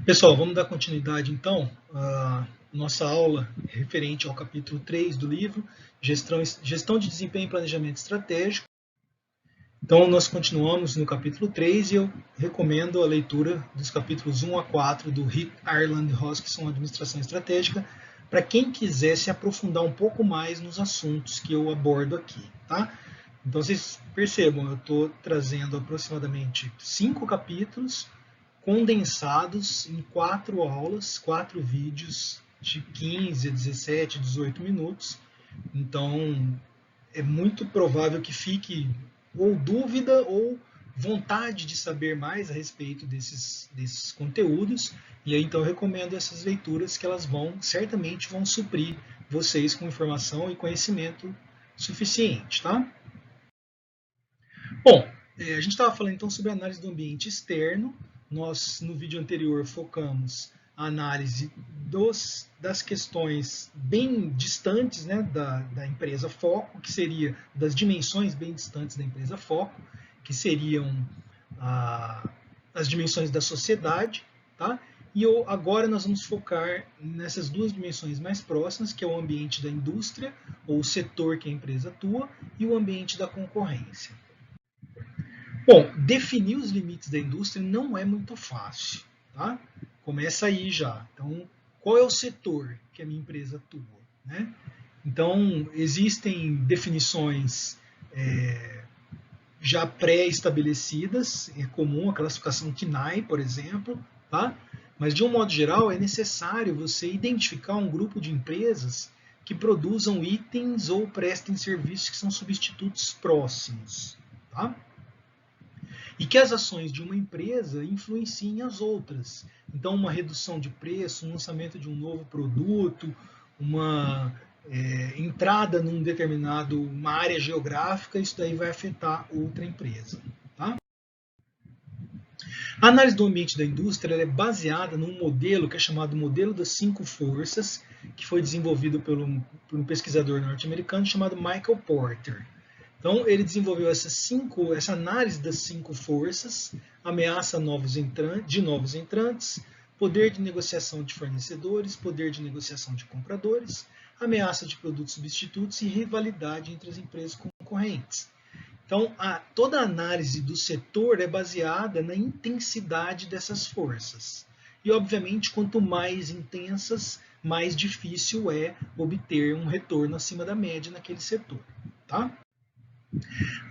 Pessoal, vamos dar continuidade então à nossa aula referente ao capítulo 3 do livro, Gestão de Desempenho e Planejamento Estratégico. Então, nós continuamos no capítulo 3 e eu recomendo a leitura dos capítulos 1 a 4 do Rick Ireland Hoskinson, Administração Estratégica, para quem quiser se aprofundar um pouco mais nos assuntos que eu abordo aqui. Tá? Então, vocês percebam, eu estou trazendo aproximadamente 5 capítulos condensados em 4 aulas, 4 vídeos de 15 a 17, 18 minutos. Então, é muito provável que fique ou dúvida ou vontade de saber mais a respeito desses conteúdos. E aí, então, eu recomendo essas leituras que elas certamente vão suprir vocês com informação e conhecimento suficiente, tá? Bom, a gente estava falando então sobre a análise do ambiente externo. Nós, no vídeo anterior, focamos a análise das questões bem distantes, né, da empresa foco, que seria das dimensões bem distantes da empresa foco, que seriam as dimensões da sociedade, tá? E agora nós vamos focar nessas duas dimensões mais próximas, que é o ambiente da indústria, ou o setor que a empresa atua, e o ambiente da concorrência. Bom, definir os limites da indústria não é muito fácil, tá? Começa aí já. Então, qual é o setor que a minha empresa atua, né? Então, existem definições já pré-estabelecidas, é comum a classificação KNAI, por exemplo, tá? Mas, de um modo geral, é necessário você identificar um grupo de empresas que produzam itens ou prestem serviços que são substitutos próximos, tá? E que as ações de uma empresa influenciem as outras. Então, uma redução de preço, um lançamento de um novo produto, uma entrada num determinado uma área geográfica, isso daí vai afetar outra empresa. Tá? A análise do ambiente da indústria é baseada num modelo que é chamado modelo das 5 forças, que foi desenvolvido por um pesquisador norte-americano chamado Michael Porter. Então, ele desenvolveu essa análise das 5 forças, ameaça de novos entrantes, poder de negociação de fornecedores, poder de negociação de compradores, ameaça de produtos substitutos e rivalidade entre as empresas concorrentes. Então, toda a análise do setor é baseada na intensidade dessas forças. E, obviamente, quanto mais intensas, mais difícil é obter um retorno acima da média naquele setor. Tá?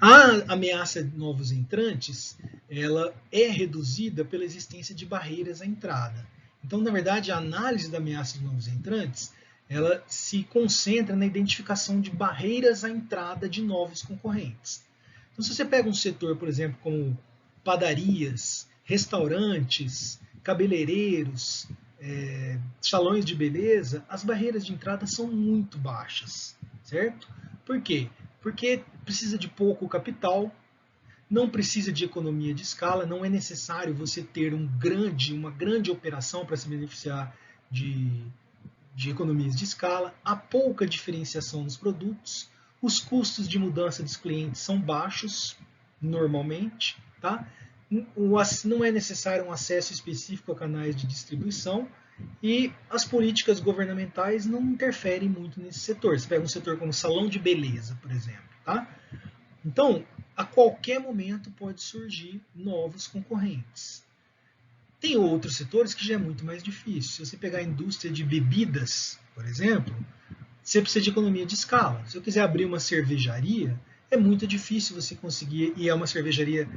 A ameaça de novos entrantes, ela é reduzida pela existência de barreiras à entrada. Então, na verdade, a análise da ameaça de novos entrantes, ela se concentra na identificação de barreiras à entrada de novos concorrentes. Então, se você pega um setor, por exemplo, como padarias, restaurantes, cabeleireiros, salões de beleza, as barreiras de entrada são muito baixas, certo? Por quê? Porque precisa de pouco capital, não precisa de economia de escala, não é necessário você ter uma grande operação para se beneficiar de economias de escala, há pouca diferenciação nos produtos, os custos de mudança dos clientes são baixos, normalmente, tá? Não é necessário um acesso específico a canais de distribuição, e as políticas governamentais não interferem muito nesse setor. Você pega um setor como salão de beleza, por exemplo. Tá? Então, a qualquer momento pode surgir novos concorrentes. Tem outros setores que já é muito mais difícil. Se você pegar a indústria de bebidas, por exemplo, você precisa de economia de escala. Se eu quiser abrir uma cervejaria, é muito difícil você conseguir, e é uma cervejaria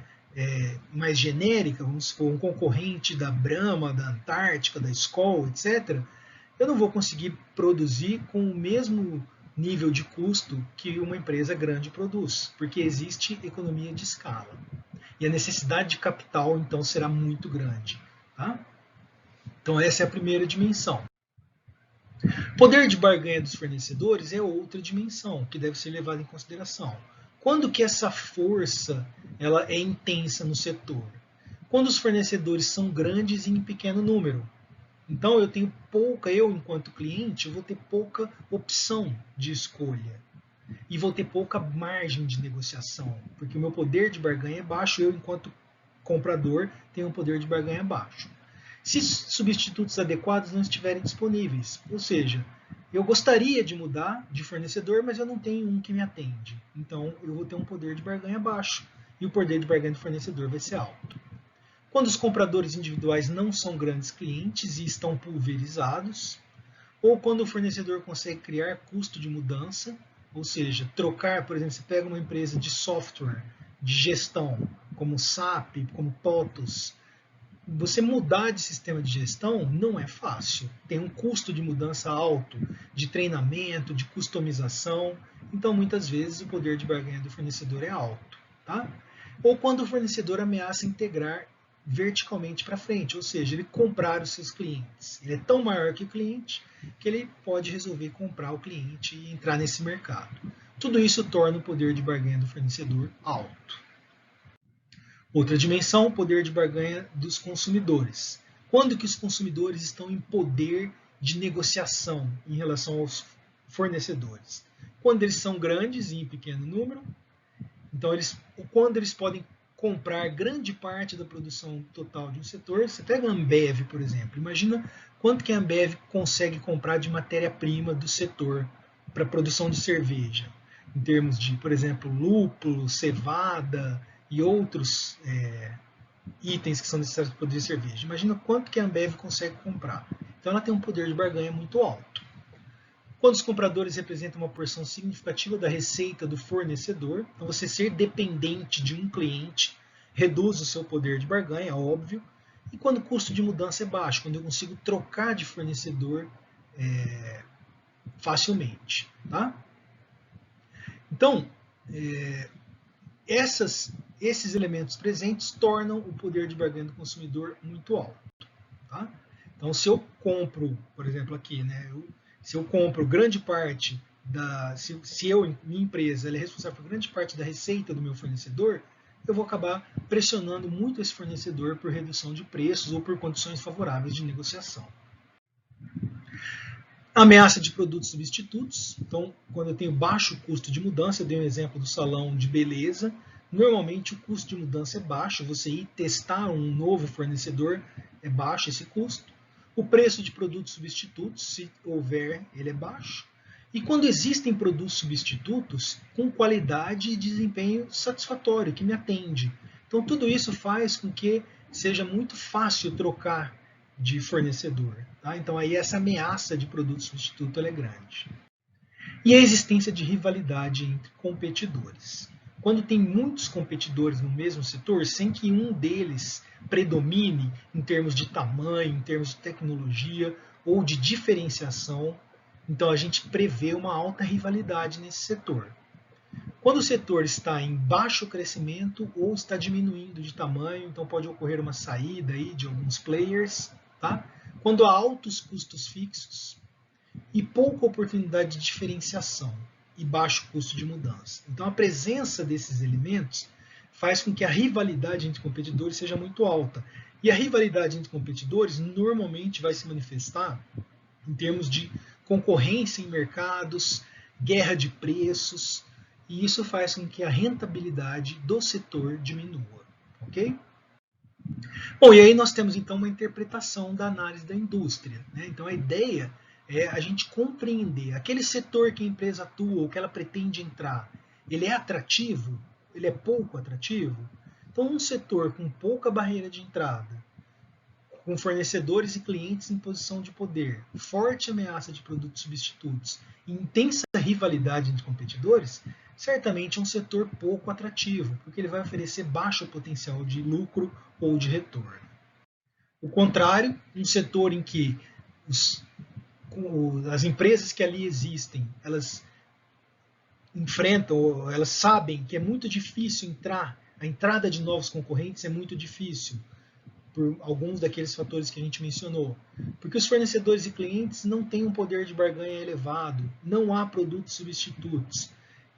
mais genérica, vamos supor, um concorrente da Brahma, da Antártica, da Skol, etc., eu não vou conseguir produzir com o mesmo nível de custo que uma empresa grande produz, porque existe economia de escala. E a necessidade de capital, então, será muito grande. Tá? Então, essa é a primeira dimensão. Poder de barganha dos fornecedores é outra dimensão que deve ser levada em consideração. Quando que essa força ela é intensa no setor? Quando os fornecedores são grandes e em pequeno número. Então eu enquanto cliente, eu vou ter pouca opção de escolha. E vou ter pouca margem de negociação, porque o meu poder de barganha é baixo, eu enquanto comprador tenho um poder de barganha baixo. se substitutos adequados não estiverem disponíveis. Ou seja, eu gostaria de mudar de fornecedor, mas eu não tenho um que me atende. Então, eu vou ter um poder de barganha baixo e o poder de barganha do fornecedor vai ser alto. Quando os compradores individuais não são grandes clientes e estão pulverizados, ou quando o fornecedor consegue criar custo de mudança, ou seja, trocar, por exemplo, você pega uma empresa de software, de gestão, como SAP, como TOTOS, você mudar de sistema de gestão não é fácil. Tem um custo de mudança alto, de treinamento, de customização. Então, muitas vezes, o poder de barganha do fornecedor é alto. Tá? Ou quando o fornecedor ameaça integrar verticalmente para frente, ou seja, ele comprar os seus clientes. Ele é tão maior que o cliente que ele pode resolver comprar o cliente e entrar nesse mercado. Tudo isso torna o poder de barganha do fornecedor alto. Outra dimensão, o poder de barganha dos consumidores. Quando que os consumidores estão em poder de negociação em relação aos fornecedores? Quando eles são grandes e em pequeno número, então quando eles podem comprar grande parte da produção total de um setor. Você pega a Ambev, por exemplo, imagina quanto que a Ambev consegue comprar de matéria-prima do setor para a produção de cerveja, em termos de, por exemplo, lúpulo, cevada e outros itens que são necessários para produzir cerveja. Imagina quanto que a Ambev consegue comprar. Então ela tem um poder de barganha muito alto. Quando os compradores representam uma porção significativa da receita do fornecedor, então você ser dependente de um cliente reduz o seu poder de barganha, óbvio. E quando o custo de mudança é baixo, quando eu consigo trocar de fornecedor facilmente. Tá? Então, esses elementos presentes tornam o poder de barganha do consumidor muito alto. Tá? Então, se eu compro, por exemplo, aqui, né, se eu compro grande parte minha empresa ela é responsável por grande parte da receita do meu fornecedor, eu vou acabar pressionando muito esse fornecedor por redução de preços ou por condições favoráveis de negociação. Ameaça de produtos substitutos. Então, quando eu tenho baixo custo de mudança, eu dei um exemplo do salão de beleza. Normalmente o custo de mudança é baixo, você ir testar um novo fornecedor é baixo esse custo. O preço de produtos substitutos, se houver, ele é baixo. E quando existem produtos substitutos, com qualidade e desempenho satisfatório, que me atende. Então tudo isso faz com que seja muito fácil trocar de fornecedor. Tá? Então aí essa ameaça de produto substituto é grande. E a existência de rivalidade entre competidores. Quando tem muitos competidores no mesmo setor, sem que um deles predomine em termos de tamanho, em termos de tecnologia ou de diferenciação, então a gente prevê uma alta rivalidade nesse setor. Quando o setor está em baixo crescimento ou está diminuindo de tamanho, então pode ocorrer uma saída aí de alguns players. Tá? Quando há altos custos fixos e pouca oportunidade de diferenciação e baixo custo de mudança. Então a presença desses elementos faz com que a rivalidade entre competidores seja muito alta. E a rivalidade entre competidores normalmente vai se manifestar em termos de concorrência em mercados, guerra de preços, e isso faz com que a rentabilidade do setor diminua. Ok? Bom, e aí nós temos então uma interpretação da análise da indústria. Né? Então a ideia é a gente compreender aquele setor que a empresa atua ou que ela pretende entrar, ele é atrativo? Ele é pouco atrativo? Então um setor com pouca barreira de entrada, com fornecedores e clientes em posição de poder, forte ameaça de produtos substitutos e intensa rivalidade entre competidores, certamente é um setor pouco atrativo, porque ele vai oferecer baixo potencial de lucro ou de retorno. O contrário, um setor em que as empresas que ali existem, elas enfrentam, elas sabem que é muito difícil entrar, a entrada de novos concorrentes é muito difícil, por alguns daqueles fatores que a gente mencionou. Porque os fornecedores e clientes não têm um poder de barganha elevado, não há produtos substitutos.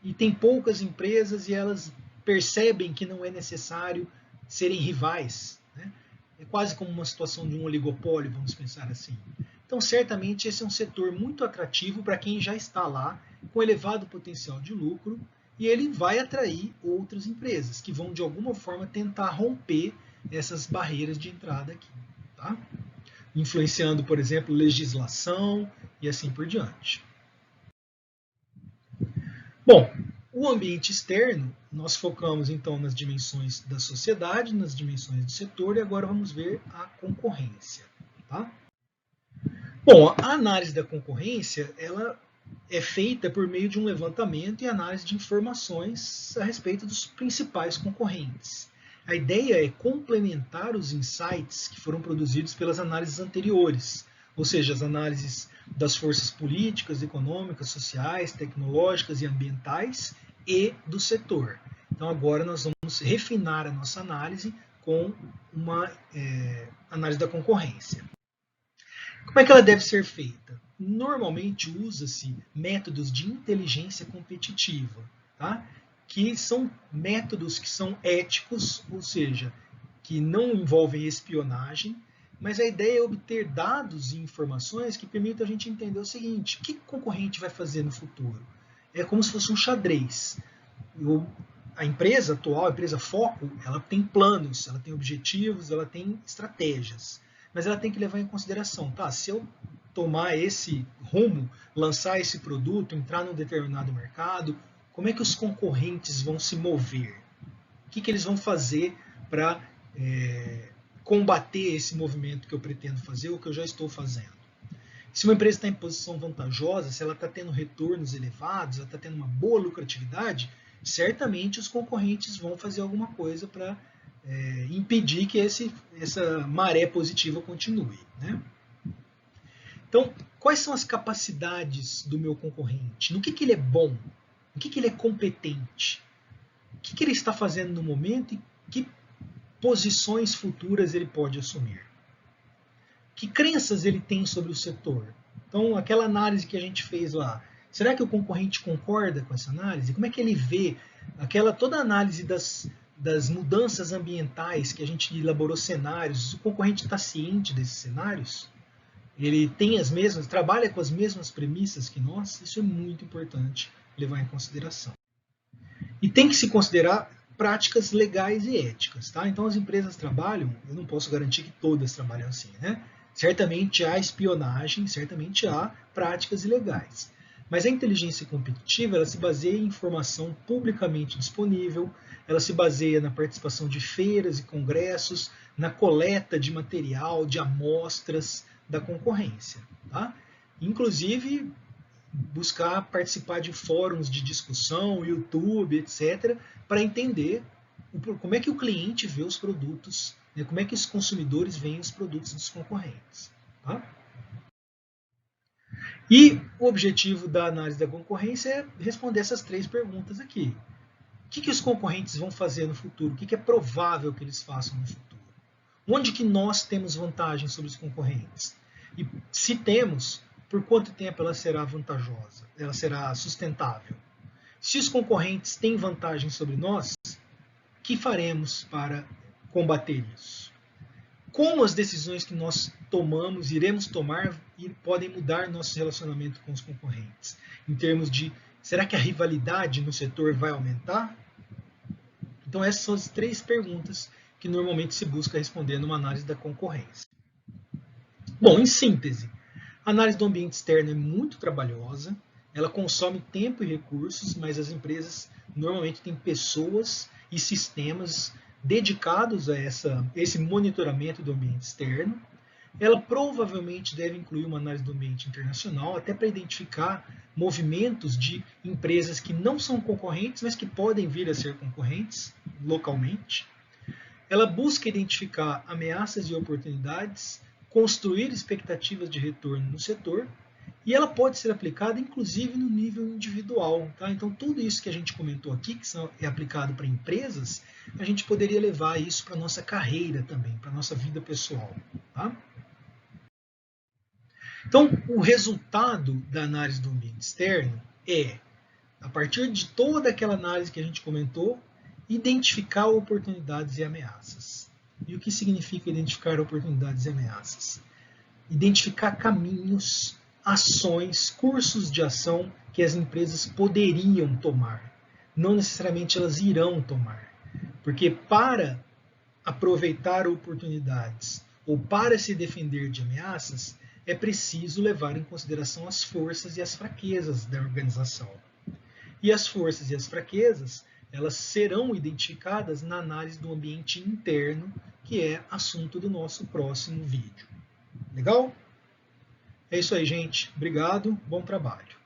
E tem poucas empresas e elas percebem que não é necessário serem rivais. Né? É quase como uma situação de um oligopólio, vamos pensar assim. Então, certamente, esse é um setor muito atrativo para quem já está lá, com elevado potencial de lucro, e ele vai atrair outras empresas que vão, de alguma forma, tentar romper essas barreiras de entrada aqui. Tá? influenciando, por exemplo, legislação e assim por diante. Bom, o ambiente externo, nós focamos então nas dimensões da sociedade, nas dimensões do setor, e agora vamos ver a concorrência. Tá? Bom, a análise da concorrência, ela é feita por meio de um levantamento e análise de informações a respeito dos principais concorrentes. A ideia é complementar os insights que foram produzidos pelas análises anteriores, ou seja, as análises das forças políticas, econômicas, sociais, tecnológicas e ambientais e do setor. Então agora nós vamos refinar a nossa análise com uma análise da concorrência. Como é que ela deve ser feita? Normalmente usa-se métodos de inteligência competitiva, tá? Que são métodos que são éticos, ou seja, que não envolvem espionagem, mas a ideia é obter dados e informações que permitam a gente entender o seguinte: o que o concorrente vai fazer no futuro? É como se fosse um xadrez. A empresa atual, a empresa foco, ela tem planos, ela tem objetivos, ela tem estratégias, mas ela tem que levar em consideração, tá? Se eu tomar esse rumo, lançar esse produto, entrar num determinado mercado, como é que os concorrentes vão se mover? O que eles vão fazer para combater esse movimento que eu pretendo fazer ou que eu já estou fazendo? Se uma empresa está em posição vantajosa, se ela está tendo retornos elevados, ela está tendo uma boa lucratividade, certamente os concorrentes vão fazer alguma coisa para impedir que essa maré positiva continue. Né? Então, quais são as capacidades do meu concorrente? No que ele é bom? No que ele é competente? O que ele está fazendo no momento e que posições futuras ele pode assumir? Que crenças ele tem sobre o setor? Então, aquela análise que a gente fez lá, será que o concorrente concorda com essa análise? Como é que ele vê toda a análise das mudanças ambientais que a gente elaborou cenários? O concorrente está ciente desses cenários? Ele tem trabalha com as mesmas premissas que nós? Isso é muito importante levar em consideração. E tem que se considerar práticas legais e éticas. Tá? Então as empresas trabalham, eu não posso garantir que todas trabalham assim, né? Certamente há espionagem, certamente há práticas ilegais. Mas a inteligência competitiva, ela se baseia em informação publicamente disponível, ela se baseia na participação de feiras e congressos, na coleta de material, de amostras da concorrência. Tá? Inclusive, buscar participar de fóruns de discussão, YouTube, etc., para entender como é que o cliente vê os produtos, né? Como é que os consumidores veem os produtos dos concorrentes. Tá? E o objetivo da análise da concorrência é responder essas 3 perguntas aqui. O que os concorrentes vão fazer no futuro? O que é provável que eles façam no futuro? Onde que nós temos vantagem sobre os concorrentes? E se temos, por quanto tempo ela será vantajosa? Ela será sustentável? Se os concorrentes têm vantagem sobre nós, o que faremos para combater isso? Como as decisões que nós tomamos, iremos tomar, podem mudar nosso relacionamento com os concorrentes? Em termos de, será que a rivalidade no setor vai aumentar? Então essas são as 3 perguntas que normalmente se busca responder numa análise da concorrência. Bom, em síntese, a análise do ambiente externo é muito trabalhosa, ela consome tempo e recursos, mas as empresas normalmente têm pessoas e sistemas dedicados a esse monitoramento do ambiente externo. Ela provavelmente deve incluir uma análise do ambiente internacional, até para identificar movimentos de empresas que não são concorrentes, mas que podem vir a ser concorrentes localmente. Ela busca identificar ameaças e oportunidades, construir expectativas de retorno no setor, e ela pode ser aplicada inclusive no nível individual. Tá? Então tudo isso que a gente comentou aqui, que é aplicado para empresas, a gente poderia levar isso para a nossa carreira também, para a nossa vida pessoal. Tá? Então o resultado da análise do ambiente externo é, a partir de toda aquela análise que a gente comentou, identificar oportunidades e ameaças. E o que significa identificar oportunidades e ameaças? Identificar caminhos, ações, cursos de ação que as empresas poderiam tomar. Não necessariamente elas irão tomar. Porque para aproveitar oportunidades ou para se defender de ameaças, é preciso levar em consideração as forças e as fraquezas da organização. E as forças e as fraquezas, elas serão identificadas na análise do ambiente interno, que é assunto do nosso próximo vídeo. Legal? É isso aí, gente. Obrigado, bom trabalho.